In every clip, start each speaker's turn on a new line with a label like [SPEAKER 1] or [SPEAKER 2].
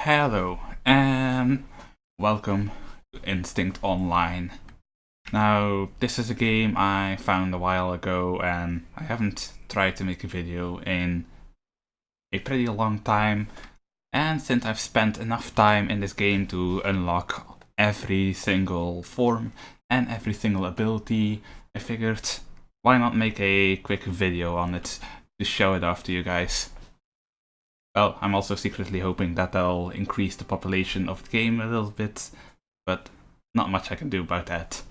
[SPEAKER 1] Hello, and welcome to Instinct Online. Now, this is a game I found a while ago, and I haven't tried to make a video in a pretty long time. And since I've spent enough time in this game to unlock every single form and every single ability, I figured why not make a quick video on it to show it off to you guys. Well, I'm also secretly hoping that that'll increase the population of the game a little bit, but not much I can do about that.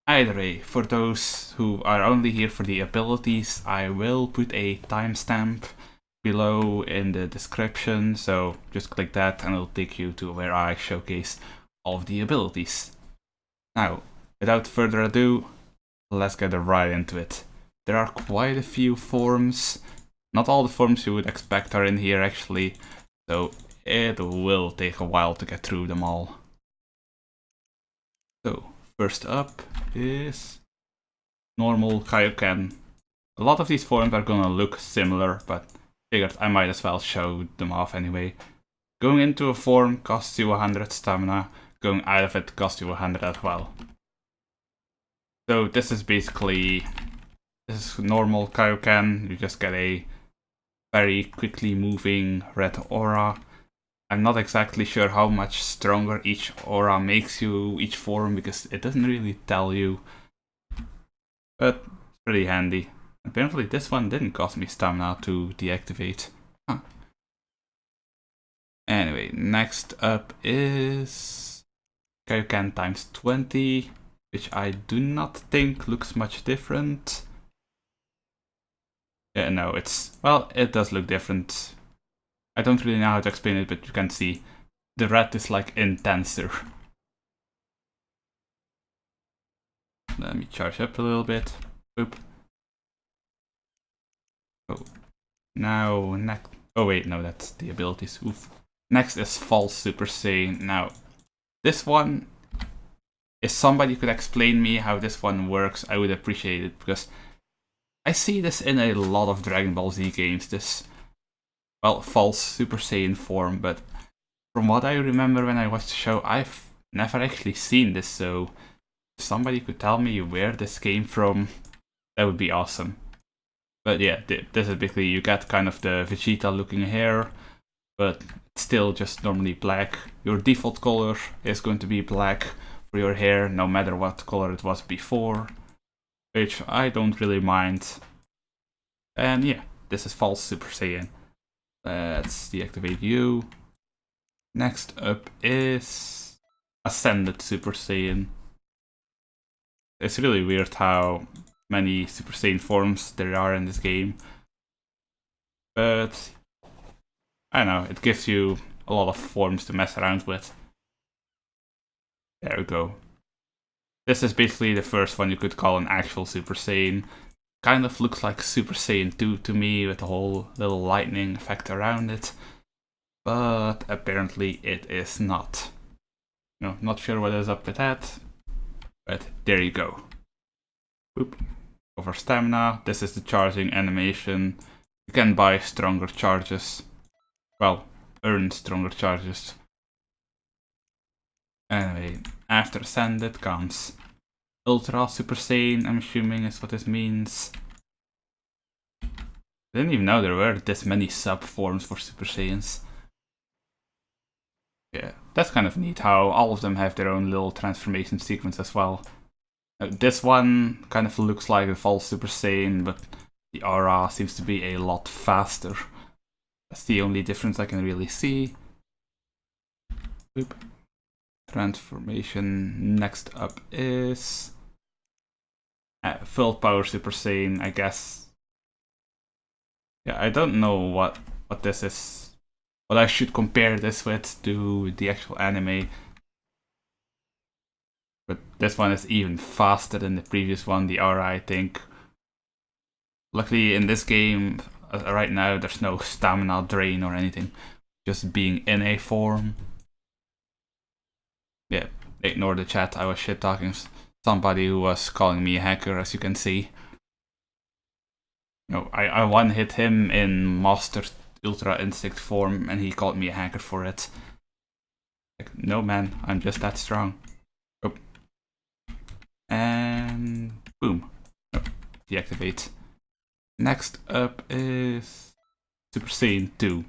[SPEAKER 1] Either way, for those who are only here for the abilities, I will put a timestamp below in the description, so just click that and it'll take you to where I showcase all of the abilities. Now, without further ado, let's get right into it. There are quite a few forms. Not all the forms you would expect are in here actually, so it will take a while to get through them all. So, first up is normal Kaioken. A lot of these forms are gonna look similar, but figured I might as well show them off anyway. Going into a form costs you 100 stamina, going out of it costs you 100 as well. So this is normal Kaioken. You just get a very quickly moving red aura. I'm not exactly sure how much stronger each aura makes you, each form, because it doesn't really tell you. But it's pretty handy. Apparently this one didn't cost me stamina to deactivate. Huh. Anyway, next up is Kaioken times 20, which I do not think looks much different. Yeah, no, it does look different. I don't really know how to explain it, but you can see the red is like intenser. Let me charge up a little bit. Boop. Oh, now next. Oh wait, no, that's the abilities. Oof. Next is False Super Saiyan. Now, this one, if somebody could explain me how this one works, I would appreciate it, because I see this in a lot of Dragon Ball Z games, this, well, false Super Saiyan form, but from what I remember when I watched the show, I've never actually seen this, so if somebody could tell me where this came from, that would be awesome. But yeah, this is basically, you get kind of the Vegeta looking hair, but it's still just normally black. Your default color is going to be black for your hair, no matter what color it was before, which I don't really mind. And yeah, this is False Super Saiyan. Let's deactivate you. Next up is Ascended Super Saiyan. It's really weird how many Super Saiyan forms there are in this game. But I don't know, it gives you a lot of forms to mess around with. There we go. This is basically the first one you could call an actual Super Saiyan. Kind of looks like Super Saiyan 2 to me, with the whole little lightning effect around it. But apparently it is not. No, not sure what is up with that. But there you go. Boop. Over stamina, this is the charging animation. You can buy stronger charges. Well, earn stronger charges. Anyway, after Ascended comes Ultra Super Saiyan, I'm assuming is what this means. I didn't even know there were this many sub-forms for Super Saiyans. Yeah, that's kind of neat how all of them have their own little transformation sequence as well. This one kind of looks like a false Super Saiyan, but the aura seems to be a lot faster. That's the only difference I can really see. Boop. Transformation. Next up is Full Power Super Saiyan, I guess. Yeah, I don't know what this is, what I should compare this with to the actual anime. But this one is even faster than the previous one, the aura, I think. Luckily in this game, right now, there's no stamina drain or anything. Just being in a form. Yeah, ignore the chat, I was shit talking somebody who was calling me a hacker, as you can see. No, I one hit him in Master Ultra Instinct form and he called me a hacker for it. Like, no man, I'm just that strong. Oh. And boom. Oh, deactivate. Next up is Super Saiyan 2.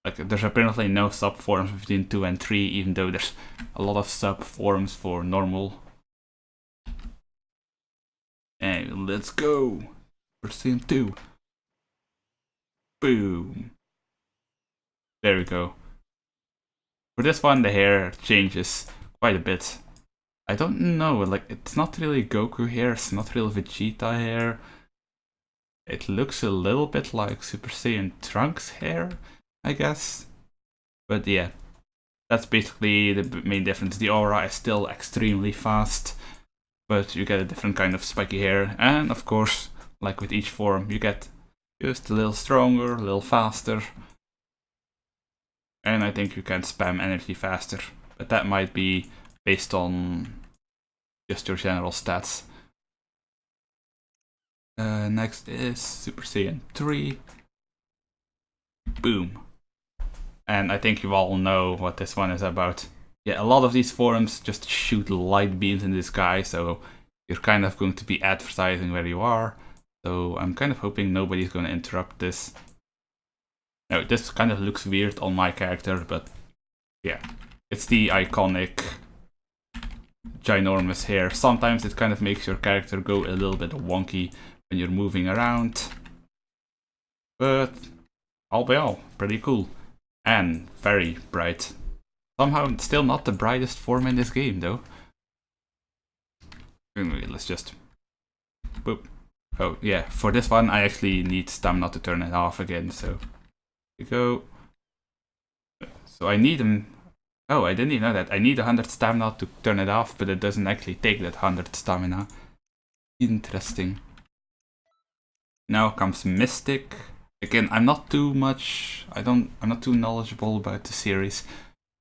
[SPEAKER 1] Like, there's apparently no sub forms between 2 and 3, even though there's a lot of sub forms for normal. And let's go! Super Saiyan 2. Boom. There we go. For this one, the hair changes quite a bit. I don't know, like, it's not really Goku hair, it's not really Vegeta hair. It looks a little bit like Super Saiyan Trunks hair, I guess. But yeah, that's basically the main difference. The aura is still extremely fast, but you get a different kind of spiky hair. And of course, like with each form, you get just a little stronger, a little faster. And I think you can spam energy faster, but that might be based on just your general stats. Next is Super Saiyan 3. Boom. And I think you all know what this one is about. Yeah, a lot of these forums just shoot light beams in the sky, so you're kind of going to be advertising where you are. So I'm kind of hoping nobody's going to interrupt this. Now, this kind of looks weird on my character, but yeah, it's the iconic ginormous hair. Sometimes it kind of makes your character go a little bit wonky when you're moving around, but all by all, pretty cool and very bright. Somehow still not the brightest form in this game though. Anyway, let's just boop. Oh yeah, for this one I actually need stamina to turn it off again, so here we go. So I need them. Oh, I didn't even know that. I need 100 stamina to turn it off, but it doesn't actually take that 100 stamina. Interesting. Now comes Mystic. Again, I'm not too knowledgeable about the series,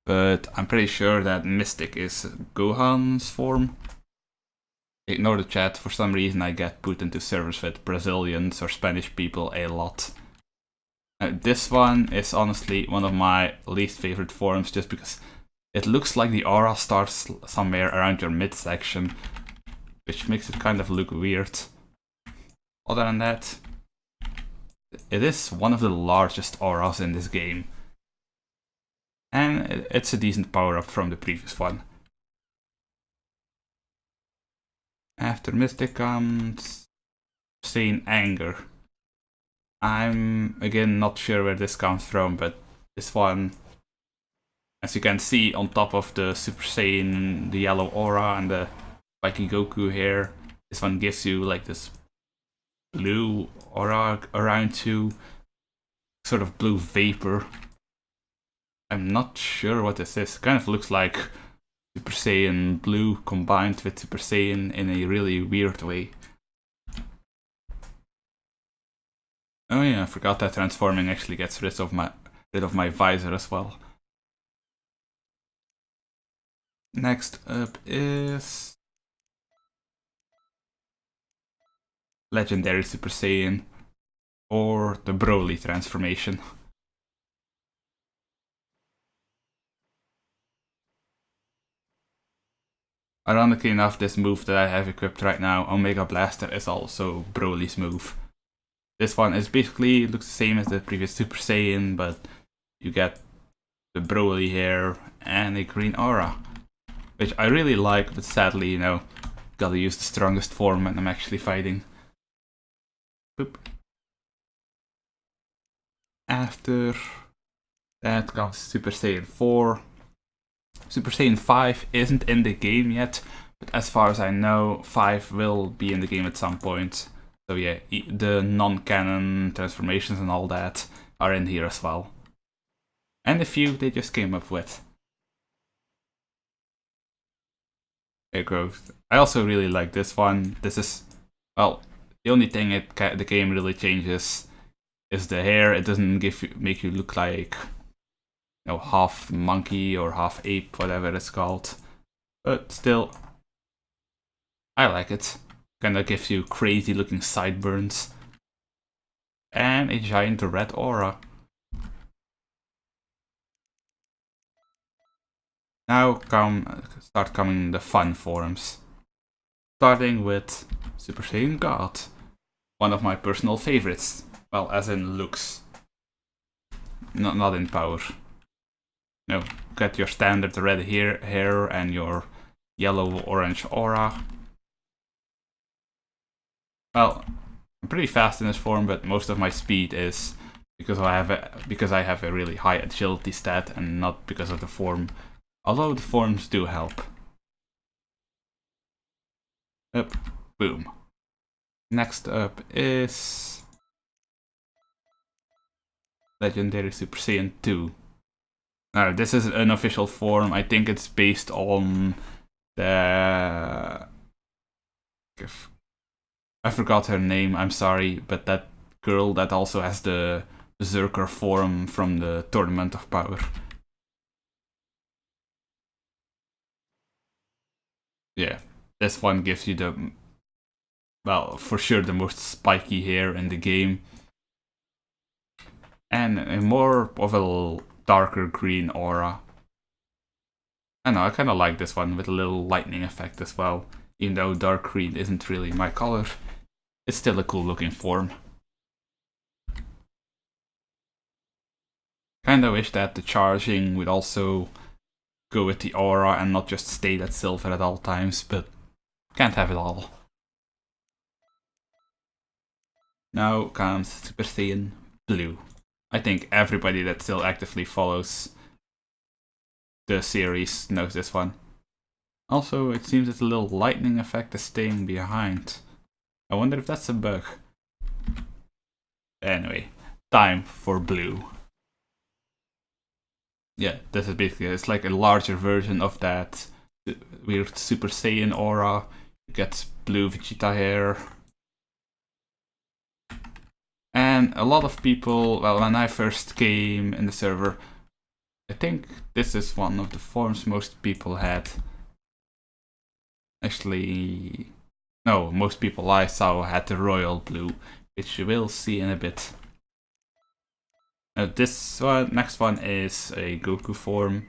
[SPEAKER 1] but I'm pretty sure that Mystic is Gohan's form. Ignore the chat, for some reason I get put into servers with Brazilians or Spanish people a lot. This one is honestly one of my least favorite forms, just because it looks like the aura starts somewhere around your midsection, which makes it kind of look weird. Other than that, it is one of the largest auras in this game. And it's a decent power-up from the previous one. After Mystic comes Saiyan Anger. I'm again not sure where this comes from, but this one, as you can see on top of the Super Saiyan, the yellow aura and the spiky Goku hair, this one gives you like this blue aura around you, sort of blue vapor. I'm not sure what this is. It kind of looks like Super Saiyan Blue combined with Super Saiyan in a really weird way. Oh yeah, I forgot that transforming actually gets rid of my visor as well. Next up is Legendary Super Saiyan, or the Broly transformation. Ironically enough, this move that I have equipped right now, Omega Blaster, is also Broly's move. This one is basically looks the same as the previous Super Saiyan, but you get the Broly hair and a green aura, which I really like, but sadly, you know, gotta use the strongest form when I'm actually fighting. Boop. After that comes Super Saiyan 4. Super Saiyan 5 isn't in the game yet, but as far as I know, 5 will be in the game at some point. So yeah, the non-canon transformations and all that are in here as well. And a few they just came up with. There goes. I also really like this one. This is, well, the only thing the game really changes is the hair. It doesn't make you look like, you know, half monkey or half ape, whatever it's called. But still, I like it. Kinda gives you crazy looking sideburns. And a giant red aura. Now start coming the fun forms. Starting with Super Saiyan God. One of my personal favorites. Well, as in looks. Not in power. No, got your standard red hair and your yellow-orange aura. Well, I'm pretty fast in this form, but most of my speed is because I have a really high agility stat and not because of the form. Although the forms do help. Up, boom. Next up is Legendary Super Saiyan 2. Now, this is an unofficial form. I think it's based on the... I forgot her name, I'm sorry, but that girl that also has the Berserker form from the Tournament of Power. Yeah, this one gives you the... well, for sure the most spiky hair in the game. And a more of a darker green aura. I know, I kind of like this one with a little lightning effect as well. Even though dark green isn't really my color, it's still a cool looking form. Kinda wish that the charging would also go with the aura and not just stay at silver at all times, but can't have it all. Now comes Super Saiyan Blue. I think everybody that still actively follows the series knows this one. Also, it seems that the little lightning effect is staying behind. I wonder if that's a bug. Anyway, time for Blue. Yeah, this is basically, it's like a larger version of that weird Super Saiyan aura. You get blue Vegeta hair. And a lot of people, well, when I first came in the server, I think this is one of the forms most people had. Actually, no, most people I saw had the royal blue, which you will see in a bit. Now this one, next one is a Goku form,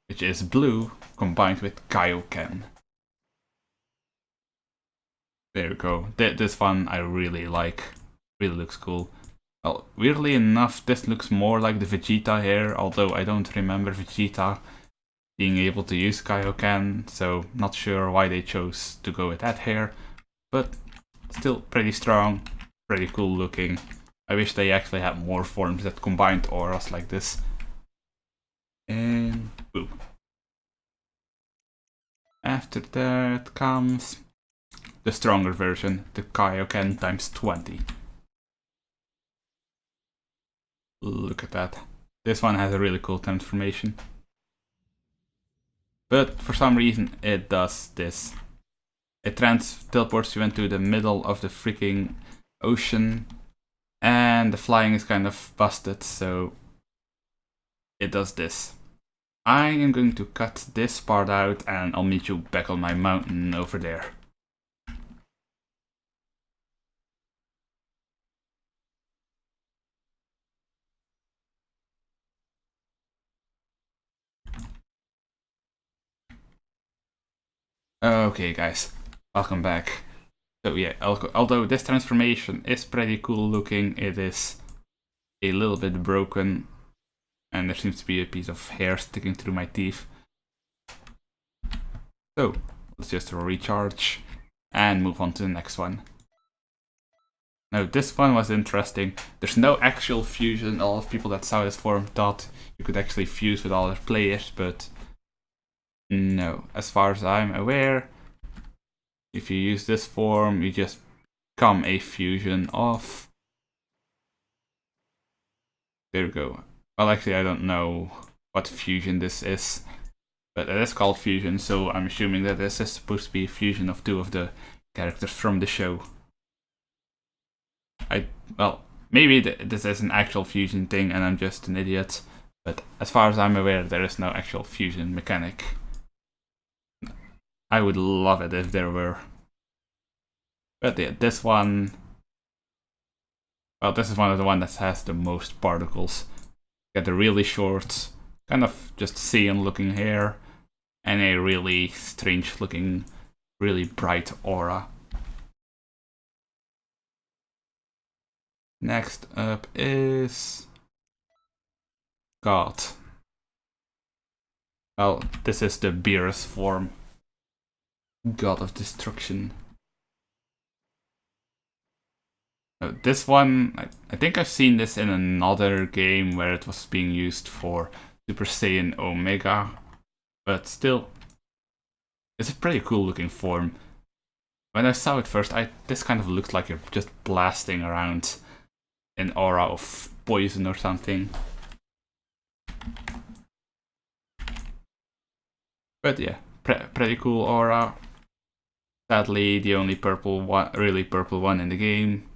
[SPEAKER 1] which is blue combined with Kaioken. There we go. This one I really like. Really looks cool. Well, weirdly enough, this looks more like the Vegeta hair, although I don't remember Vegeta being able to use Kaioken, so not sure why they chose to go with that hair, but still pretty strong, pretty cool looking. I wish they actually had more forms that combined auras like this. And boom. After that comes the stronger version, the Kaioken times 20. Look at that. This one has a really cool transformation. But for some reason it does this. It teleports you into the middle of the freaking ocean. And the flying is kind of busted, so it does this. I am going to cut this part out and I'll meet you back on my mountain over there. Okay guys, welcome back. So yeah, although this transformation is pretty cool looking, it is a little bit broken. And there seems to be a piece of hair sticking through my teeth. So, let's just recharge and move on to the next one. Now this one was interesting. There's no actual fusion. A lot of people that saw this form thought you could actually fuse with other players, but no. As far as I'm aware, if you use this form, you just become a fusion of... There we go. Well, actually, I don't know what fusion this is, but it is called fusion, so I'm assuming that this is supposed to be a fusion of two of the characters from the show. Well, maybe this is an actual fusion thing and I'm just an idiot, but as far as I'm aware, there is no actual fusion mechanic. I would love it if there were. But yeah, this one... Well, this is one of the ones that has the most particles. Get the really short, kind of just Saiyan looking hair, and a really strange looking, really bright aura. Next up is God. Well, this is the Beerus form. God of Destruction. This one, I think I've seen this in another game where it was being used for Super Saiyan Omega, but still, it's a pretty cool looking form. When I saw it first, this kind of looked like you're just blasting around an aura of poison or something. But yeah, pretty cool aura. Sadly, the only purple one, really purple one in the game.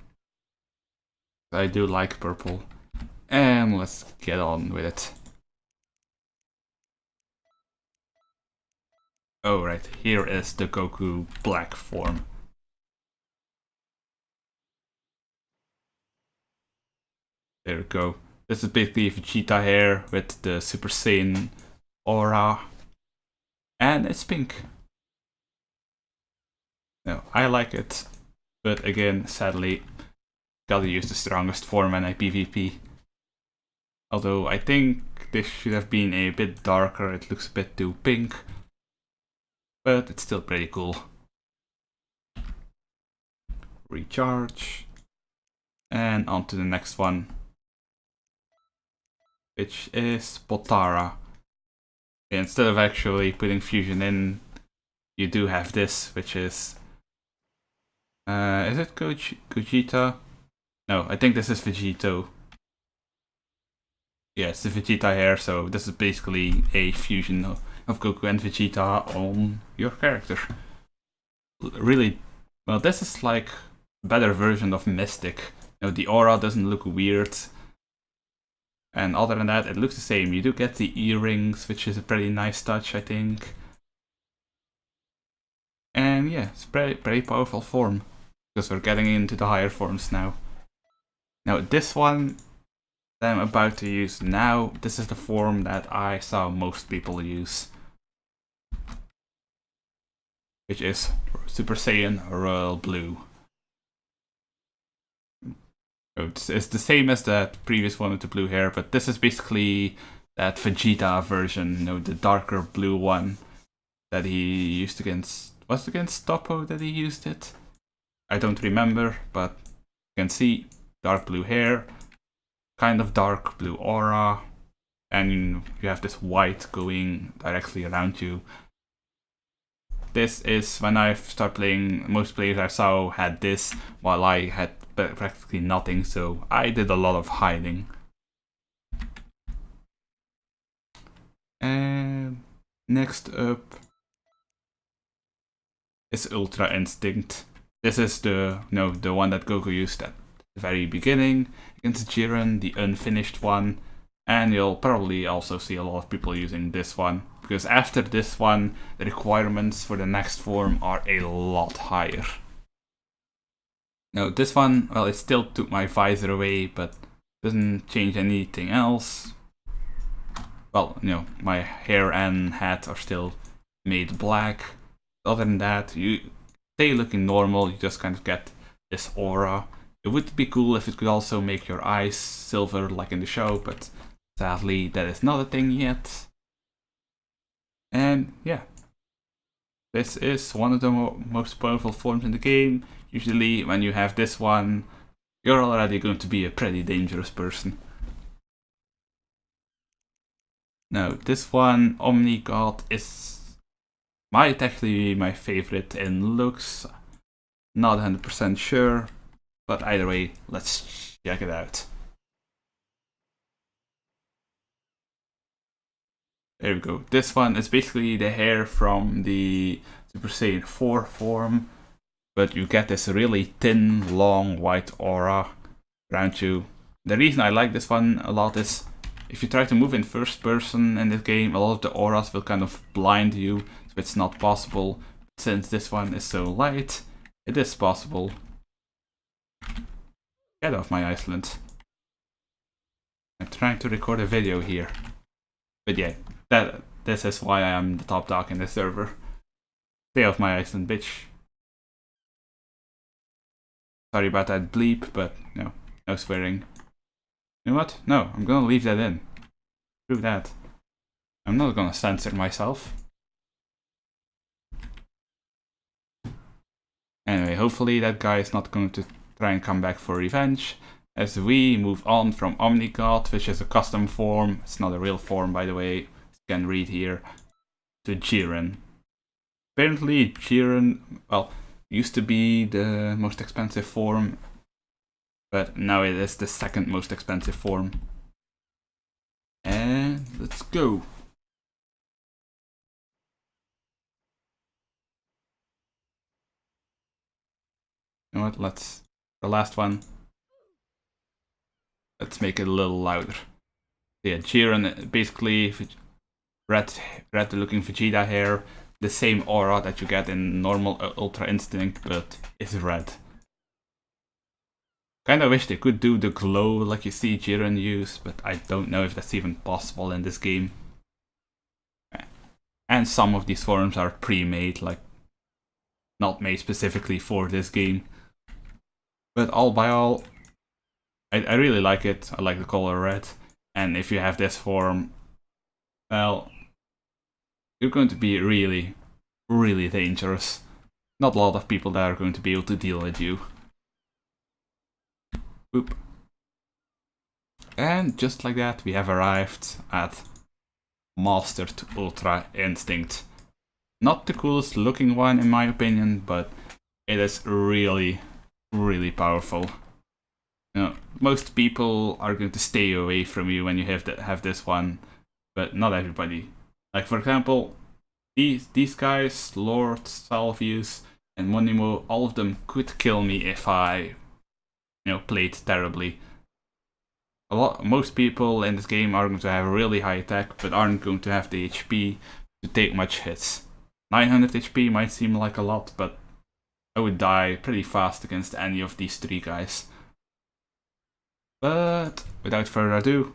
[SPEAKER 1] I do like purple. And let's get on with it. Oh right, here is the Goku black form. There we go. This is basically Vegeta hair with the Super Saiyan aura. And it's pink. No, I like it. But again, sadly, gotta use the strongest form when I PvP. Although I think this should have been a bit darker, it looks a bit too pink. But it's still pretty cool. Recharge. And on to the next one. Which is Potara. Instead of actually putting fusion in, you do have this, which is it Gogeta? No, I think this is Vegito. Yeah, it's the Vegeta hair, so this is basically a fusion of Goku and Vegeta on your character. Really, well, this is like a better version of Mystic. You know, the aura doesn't look weird. And other than that, it looks the same. You do get the earrings, which is a pretty nice touch, I think. And yeah, it's pretty powerful form. Because we're getting into the higher forms now. Now this one that I'm about to use now, this is the form that I saw most people use. Which is Super Saiyan Royal Blue. It's the same as that previous one with the blue hair, but this is basically that Vegeta version, you know, the darker blue one that he used against... Was it against Toppo that he used it? I don't remember, but you can see dark blue hair, kind of dark blue aura, and you have this white going directly around you. This is when I started playing, most players I saw had this, while I had practically nothing, so I did a lot of hiding. And next up is Ultra Instinct. This is the one that Goku used at the very beginning against Jiren, the unfinished one, and you'll probably also see a lot of people using this one, because after this one, the requirements for the next form are a lot higher. Now this one, well, it still took my visor away, but doesn't change anything else. Well, you know, my hair and hat are still made black. Other than that, you stay looking normal, you just kind of get this aura. It would be cool if it could also make your eyes silver like in the show, but sadly that is not a thing yet. And yeah, this is one of the most powerful forms in the game. Usually when you have this one, you're already going to be a pretty dangerous person. Now this one, Omni God, might actually be my favorite in looks. Not 100% sure, but either way, let's check it out. There we go. This one is basically the hair from the Super Saiyan 4 form, but you get this really thin, long, white aura around you. The reason I like this one a lot is if you try to move in first person in this game, a lot of the auras will kind of blind you, so it's not possible. Since this one is so light, it is possible. Get off my Iceland. I'm trying to record a video here. But yeah, this is why I am the top dog in this server. Stay off my Iceland, bitch. Sorry about that bleep, but no swearing. You know what? No, I'm gonna leave that in. Screw that. I'm not gonna censor myself. Anyway, hopefully that guy is not going to try and come back for revenge. As we move on from Omnigod, which is a custom form, it's not a real form by the way, you can read here, to Jiren. Apparently Jiren, well, used to be the most expensive form, but now it is the second most expensive form. And let's go. You know what, the last one, let's make it a little louder. Yeah, Jiren, basically red looking Vegeta hair, the same aura that you get in normal Ultra Instinct, but it's red. Kinda wish they could do the glow like you see Jiren use, but I don't know if that's even possible in this game. And some of these forms are pre-made, like not made specifically for this game. But all by all, I really like it. I like the color red. And if you have this form, well, you're going to be really, really dangerous. Not a lot of people that are going to be able to deal with you. Boop. And just like that, we have arrived at Mastered Ultra Instinct. Not the coolest looking one in my opinion, but it is really, really powerful. You know, most people are going to stay away from you when you have this one, but not everybody. Like for example, these guys, Lord, Salvius, and Monimo, all of them could kill me if I, played terribly. Most people in this game are going to have really high attack, but aren't going to have the HP to take much hits. 900 HP might seem like a lot, but I would die pretty fast against any of these three guys. But without further ado,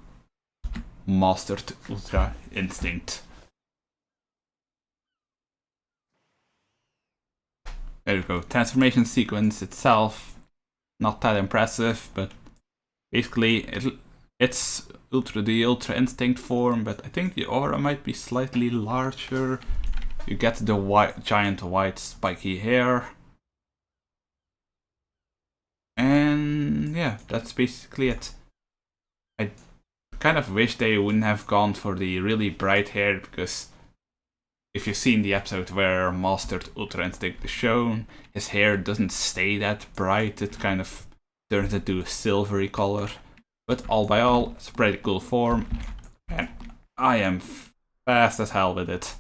[SPEAKER 1] Mastered Ultra Instinct. There we go. Transformation sequence itself, not that impressive, but basically it's the Ultra Instinct form, but I think the aura might be slightly larger. You get the giant white spiky hair. And yeah, that's basically it. I kind of wish they wouldn't have gone for the really bright hair, because if you've seen the episode where Mastered Ultra Instinct is shown, his hair doesn't stay that bright, it kind of turns into a silvery color. But all by all, it's a pretty cool form, and I am fast as hell with it.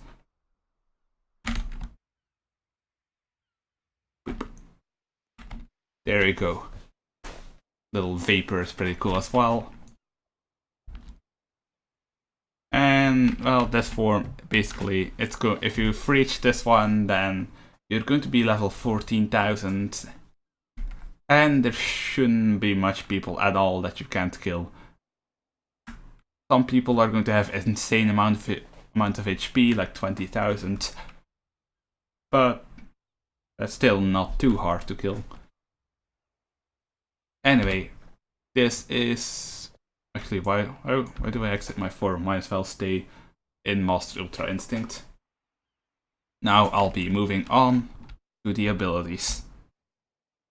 [SPEAKER 1] There you go. Little vapor is pretty cool as well. And well, this form basically, if you reach this one, then you're going to be level 14,000, and there shouldn't be much people at all that you can't kill. Some people are going to have an insane amount of HP, like 20,000, but that's still not too hard to kill. Anyway, this is actually why do I exit my form? Might as well stay in Master Ultra Instinct. Now I'll be moving on to the abilities.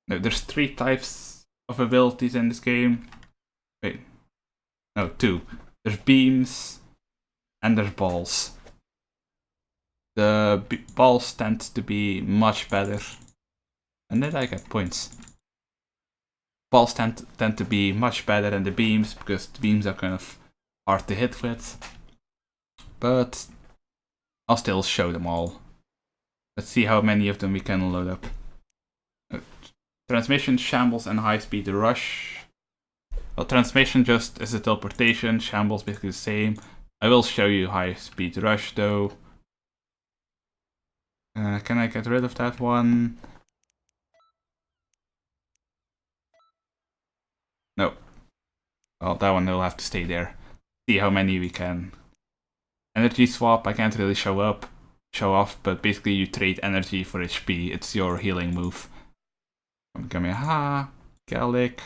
[SPEAKER 1] Now there's 3 types of abilities in this game. Wait, no, 2. There's beams and there's balls. The balls tend to be much better. And then I get points. Balls tend to be much better than the beams, because the beams are kind of hard to hit with. But I'll still show them all. Let's see how many of them we can load up. Transmission, Shambles, and High Speed Rush. Well, Transmission just is a teleportation, Shambles basically the same. I will show you High Speed Rush though. Can I get rid of that one? No. Well, that one will have to stay there. See how many we can Energy swap, I can't really show off, but basically you trade energy for HP. It's your healing move. Kamehameha, Gallic,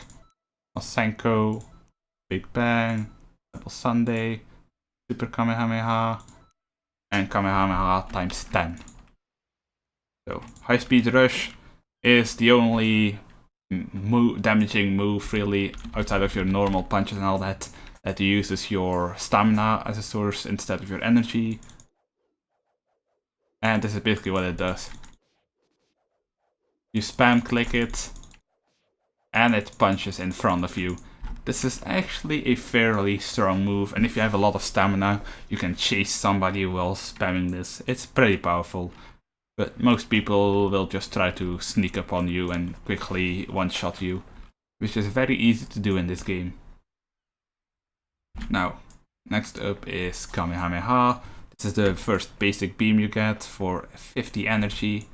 [SPEAKER 1] Masenko, Big Bang, Double Sunday, Super Kamehameha, and Kamehameha times 10. So, High Speed Rush is the only damaging move really, outside of your normal punches and all that uses your stamina as a source instead of your energy. And this is basically what it does. You spam click it, and it punches in front of you. This is actually a fairly strong move, and if you have a lot of stamina, you can chase somebody while spamming this. It's pretty powerful, but most people will just try to sneak up on you and quickly one-shot you, which is very easy to do in this game. Now, next up is Kamehameha. This is the first basic beam you get for 50 energy.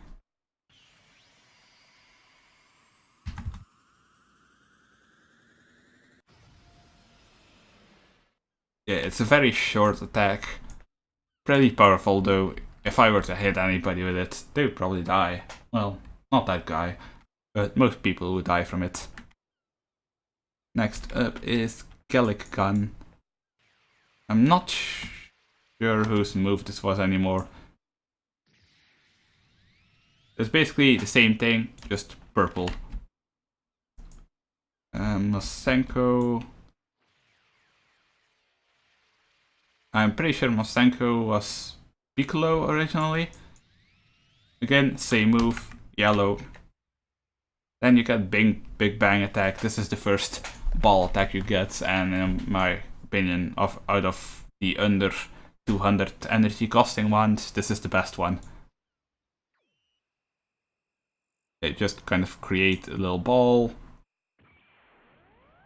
[SPEAKER 1] Yeah, it's a very short attack. Pretty powerful though. If I were to hit anybody with it, they would probably die. Well, not that guy, but most people would die from it. Next up is Gallic Gun. I'm not sure whose move this was anymore. It's basically the same thing, just purple. Masenko. I'm pretty sure Masenko was Piccolo originally. Again, same move, yellow. Then you get Big Bang attack. This is the first ball attack you get, and in my opinion, out of the under 200 energy costing ones, this is the best one. They just kind of create a little ball,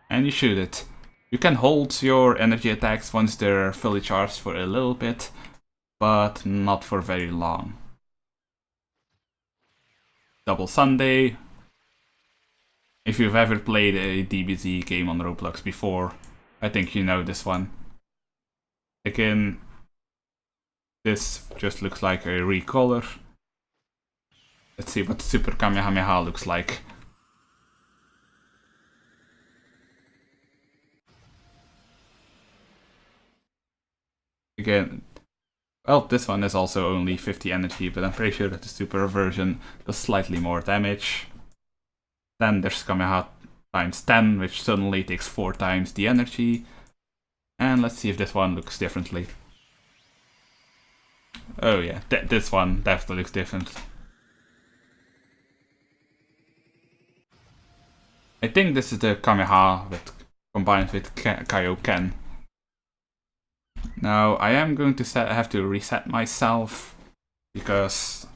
[SPEAKER 1] and you shoot it. You can hold your energy attacks once they're fully charged for a little bit, but not for very long. Double Sunday. If you've ever played a DBZ game on Roblox before, I think you know this one. Again, this just looks like a recolor. Let's see what Super Kamehameha looks like. Again, well, this one is also only 50 energy, but I'm pretty sure that the super version does slightly more damage. Then there's Kamehameha times 10, which suddenly takes 4 times the energy. And let's see if this one looks differently. Oh yeah, this one definitely looks different. I think this is the Kamehameha combined with Kaioken. Now, I am going to have to reset myself, because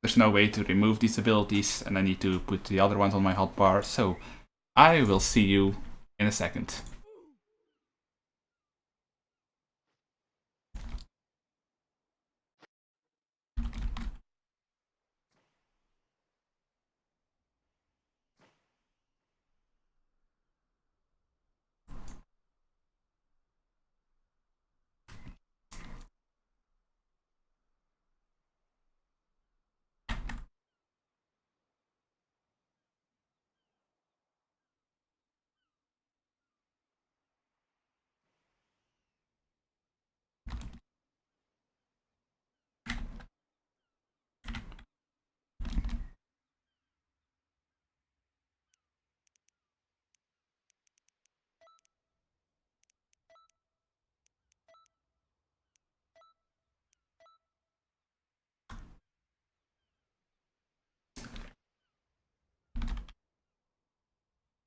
[SPEAKER 1] there's no way to remove these abilities, and I need to put the other ones on my hotbar, so I will see you in a second.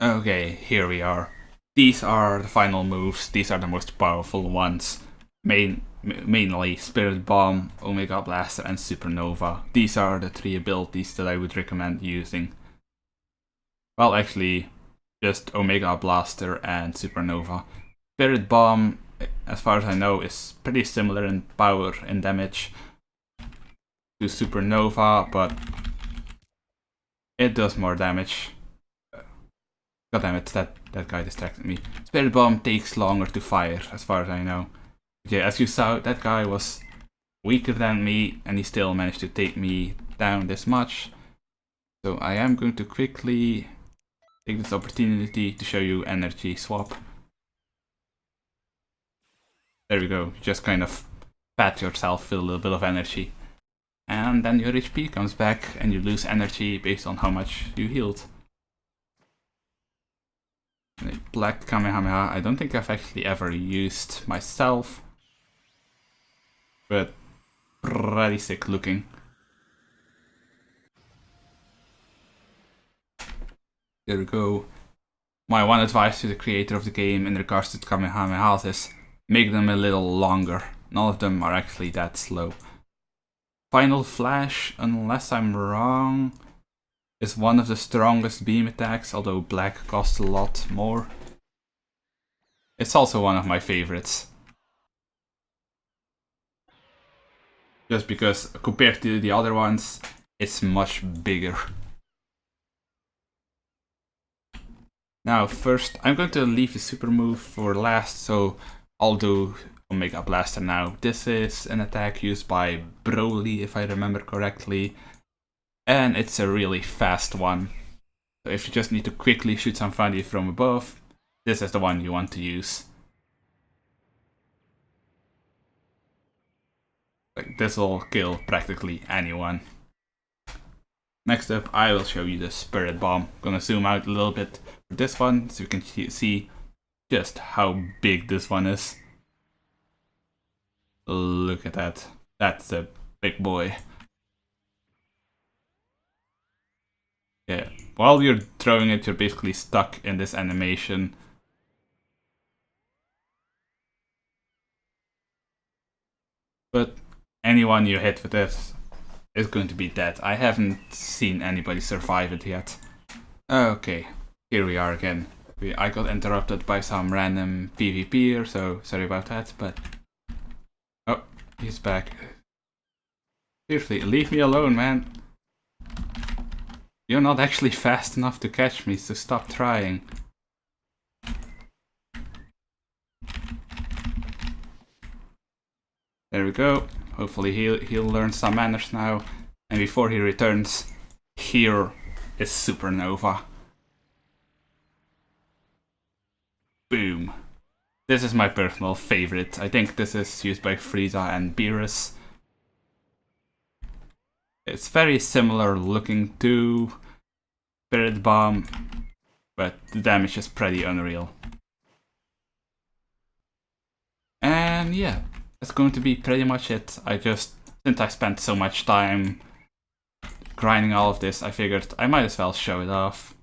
[SPEAKER 1] Okay, here we are. These are the final moves. These are the most powerful ones. Mainly Spirit Bomb, Omega Blaster, and Supernova. These are the 3 abilities that I would recommend using. Well, actually, just Omega Blaster and Supernova. Spirit Bomb, as far as I know, is pretty similar in power and damage to Supernova, but it does more damage. God damn it, that guy distracted me. Spirit Bomb takes longer to fire, as far as I know. Yeah, as you saw, that guy was weaker than me, and he still managed to take me down this much. So I am going to quickly take this opportunity to show you energy swap. There we go, just kind of pat yourself with a little bit of energy. And then your HP comes back and you lose energy based on how much you healed. And a black Kamehameha, I don't think I've actually ever used myself, but pretty sick looking. There we go. My one advice to the creator of the game in regards to Kamehamehas is make them a little longer. None of them are actually that slow. Final Flash, unless I'm wrong, is one of the strongest beam attacks, although black costs a lot more. It's also one of my favorites. Just because compared to the other ones, it's much bigger. Now first, I'm going to leave the super move for last, so I'll do Omega Blaster now. This is an attack used by Broly, if I remember correctly, and it's a really fast one. So if you just need to quickly shoot somebody from above, this is the one you want to use. Like, this will kill practically anyone. Next up, I will show you the Spirit Bomb. Gonna zoom out a little bit for this one, so you can see just how big this one is. Look at that. That's a big boy. Yeah, while you're throwing it, you're basically stuck in this animation. But anyone you hit with this is going to be dead. I haven't seen anybody survive it yet. Okay, here we are again. I got interrupted by some random PvPer, so sorry about that, but... Oh, he's back. Seriously, leave me alone, man. You're not actually fast enough to catch me, so stop trying. There we go. Hopefully he'll learn some manners now. And before he returns, here is Supernova. Boom. This is my personal favorite. I think this is used by Frieza and Beerus. It's very similar looking to Spirit Bomb, but the damage is pretty unreal. And yeah, that's going to be pretty much it. Since I spent so much time grinding all of this, I figured I might as well show it off.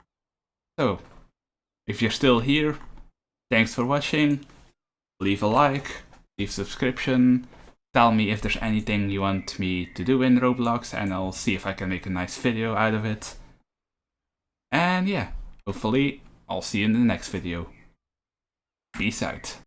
[SPEAKER 1] So, if you're still here, thanks for watching. Leave a like, leave a subscription. Tell me if there's anything you want me to do in Roblox, and I'll see if I can make a nice video out of it. And yeah, hopefully I'll see you in the next video. Peace out.